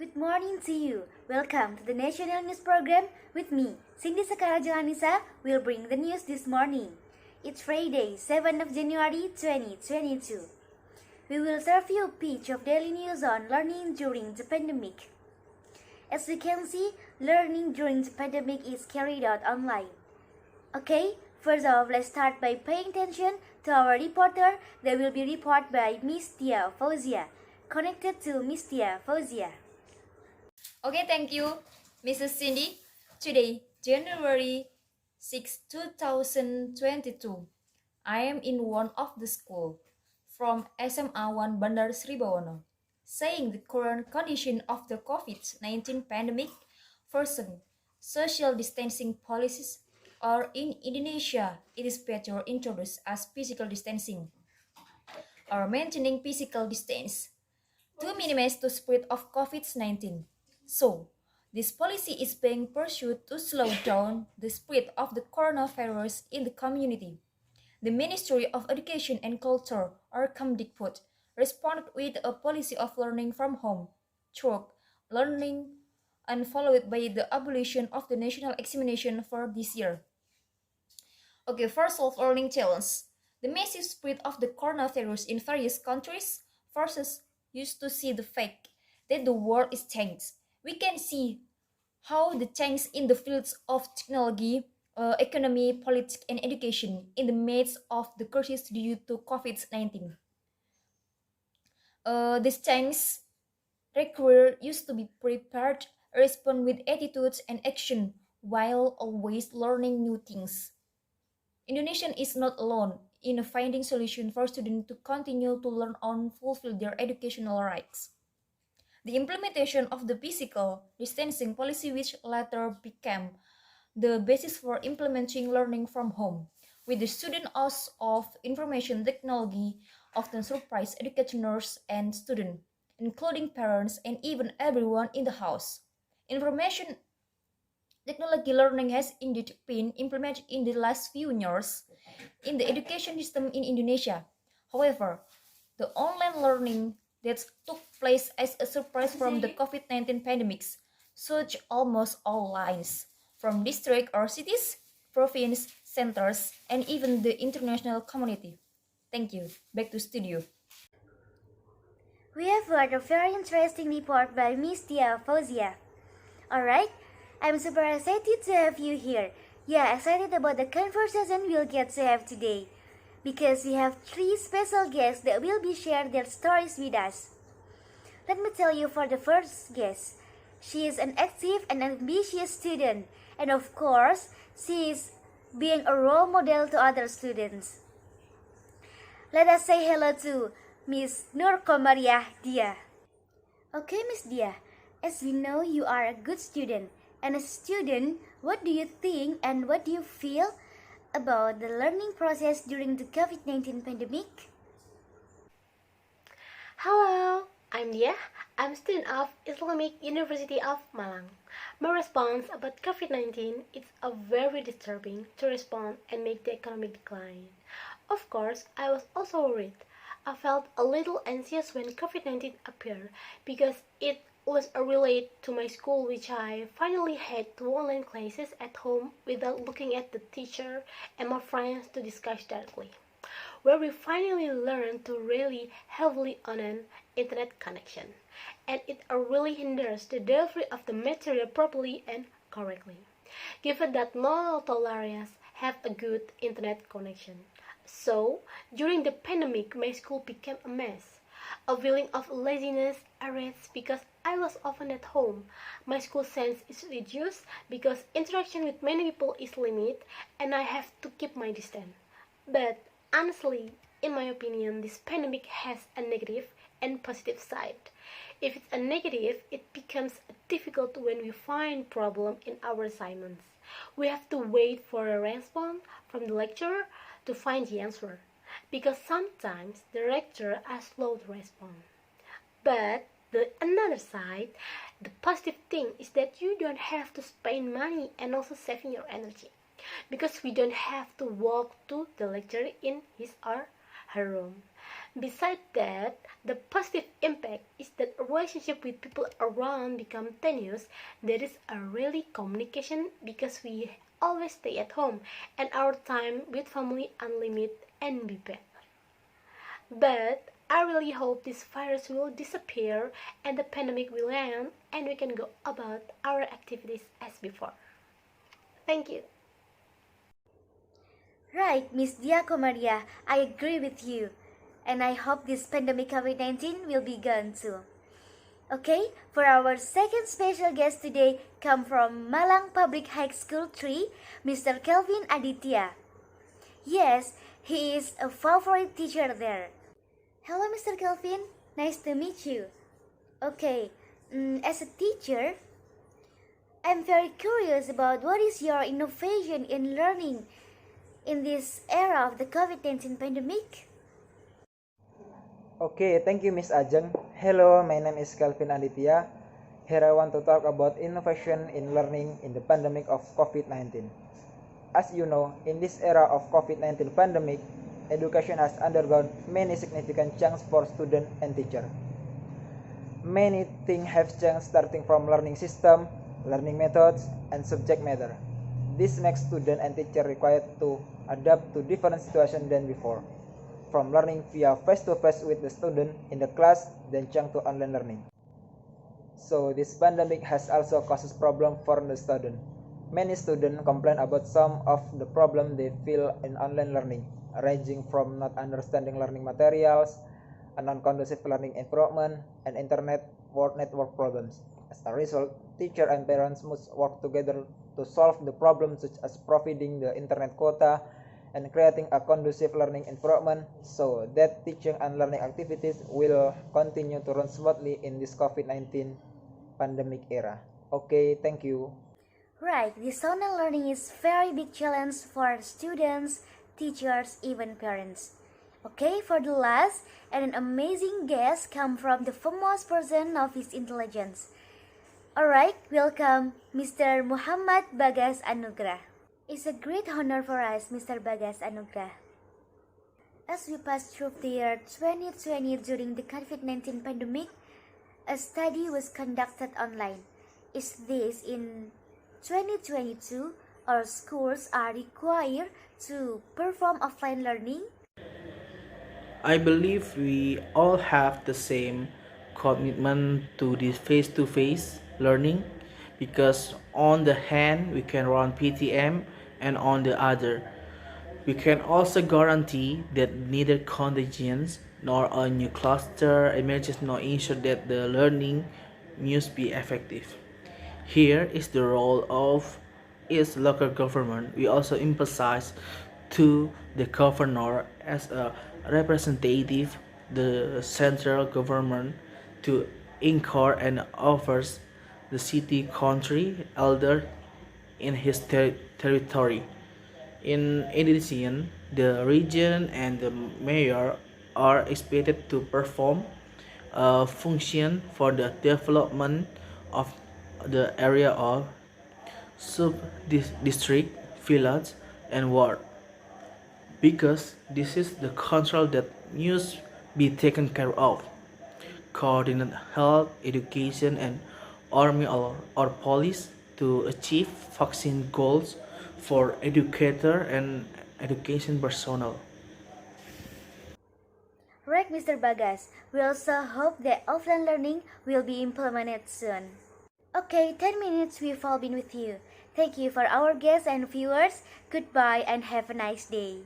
Good morning to you. Welcome to the National News Program with me, Cindy Sekara Johanisa, will bring the news this morning. It's Friday, 7th of January 2022. We will serve you a pitch of daily news on learning during the pandemic. As you can see, learning during the pandemic is carried out online. Okay, first off, let's start by paying attention to our reporter. There will be report by Miss Tia Fauzia. Connected to Miss Tia Fauzia. Okay, thank you, Mrs. Cindy. Today, January 6, 2022, I am in one of the school from SMA 1 Bandar Sri Bawono, saying the current condition of the COVID-19 pandemic worsen social distancing policies, or in Indonesia, it is better introduced as physical distancing, or maintaining physical distance to minimize the spread of COVID-19. So, this policy is being pursued to slow down the spread of the coronavirus in the community. The Ministry of Education and Culture, or Kemdikbud, responded with a policy of learning from home, through learning, and followed by the abolition of the national examination for this year. Okay, first of learning challenge. The massive spread of the coronavirus in various countries forces us to see the fact that the world is changed. We can see how the change in the fields of technology, economy, politics, and education in the midst of the crisis due to COVID-19. This change require us to be prepared, respond with attitudes and action while always learning new things. Indonesia is not alone in finding solutions for students to continue to learn and fulfill their educational rights. The implementation of the physical distancing policy, which later became the basis for implementing learning from home, with the student use of information technology often surprise educators and students, including parents and even everyone in the house. Information technology learning has indeed been implemented in the last few years in the education system in Indonesia. However, the online learning that took place as a surprise from the COVID-19 pandemics surged almost all lines, from district or cities, province, centers, and even the international community. Thank you. Back to studio. We have heard a very interesting report by Miss Tia Fauzia. Alright, I'm super excited to have you here. Yeah, excited about the conversation we'll get to have today. Because we have three special guests that will be sharing their stories with us. Let me tell you for the first guest. She is an active and ambitious student. And of course, she is being a role model to other students. Let us say hello to Miss Nur Komariah Dia. Okay, Miss Dia, as we know you are a good student. And as a student, what do you think and what do you feel about the learning process during the COVID-19 pandemic? Hello, I'm Dia. I'm a student of Islamic University of Malang. My response about COVID-19 is a very disturbing to respond and make the economic decline. Of course, I was also worried. I felt a little anxious when COVID-19 appeared because it was related to my school, which I finally had to online classes at home without looking at the teacher and my friends to discuss directly, where we finally learned to rely heavily on an internet connection, and it really hinders the delivery of the material properly and correctly, given that not all areas have a good internet connection. So, during the pandemic, my school became a mess. A feeling of laziness arises because I was often at home. My school sense is reduced because interaction with many people is limited and I have to keep my distance. But honestly, in my opinion, this pandemic has a negative and positive side. If it's a negative, it becomes difficult when we find problem in our assignments. We have to wait for a response from the lecturer to find the answer, because sometimes the lecturer is slow to respond. But the another side, the positive thing is that you don't have to spend money and also saving your energy, because we don't have to walk to the lecturer in his or her room. Besides that, the positive impact is that relationship with people around become tenuous, there is a really communication because we always stay at home and our time with family unlimited and be better. But I really hope this virus will disappear and the pandemic will end and we can go about our activities as before. Thank you. Right, Miss Diako Maria, I agree with you. And I hope this pandemic COVID-19 will be gone too. Okay, for our second special guest today come from Malang Public High School 3, Mr. Kelvin Aditya. Yes, he is a favorite teacher there. Hello, Mr. Kelvin. Nice to meet you. Okay, as a teacher, I'm very curious about what is your innovation in learning in this era of the COVID-19 pandemic. Okay, thank you, Miss Ajeng. Hello, my name is Kelvin Aditya. Here I want to talk about innovation in learning in the pandemic of COVID-19. As you know, in this era of COVID-19 pandemic, education has undergone many significant changes for student and teacher. Many things have changed starting from learning system, learning methods, and subject matter. This makes student and teacher required to adapt to different situations than before, from learning via face-to-face with the student in the class, then change to online learning. So this pandemic has also caused problem for the student. Many students complain about some of the problem they feel in online learning, ranging from not understanding learning materials, a non-conducive learning environment, and internet or network problems. As a result, teacher and parents must work together to solve the problems such as providing the internet quota and creating a conducive learning environment so that teaching and learning activities will continue to run smoothly in this COVID-19 pandemic era. Okay, thank you. Right, this online learning is very big challenge for students, teachers, even parents. Okay, for the last and an amazing guest come from the famous person of his intelligence. Alright, welcome Mr. Muhammad Bagas Anugrah. It's a great honor for us, Mr. Bagas Anugrah. As we pass through the year 2020 during the COVID-19 pandemic, a study was conducted online. Is this in 2022 or schools are required to perform offline learning? I believe we all have the same commitment to this face-to-face learning because on the hand we can run PTM and on the other we can also guarantee that neither contagions nor a new cluster emerges nor ensure that the learning must be effective. Here is the role of each local government. We also emphasize to the governor as a representative the central government to incur and offers the city country elder in his territory. In addition, the region and the mayor are expected to perform a function for the development of the area of sub-district, village, and ward. Because this is the control that must be taken care of. Coordinate health, education, and army or police to achieve vaccine goals for educator and education personnel. Right, Mr. Bagas. We also hope that offline learning will be implemented soon. Okay, 10 minutes we've all been with you. Thank you for our guests and viewers. Goodbye and have a nice day.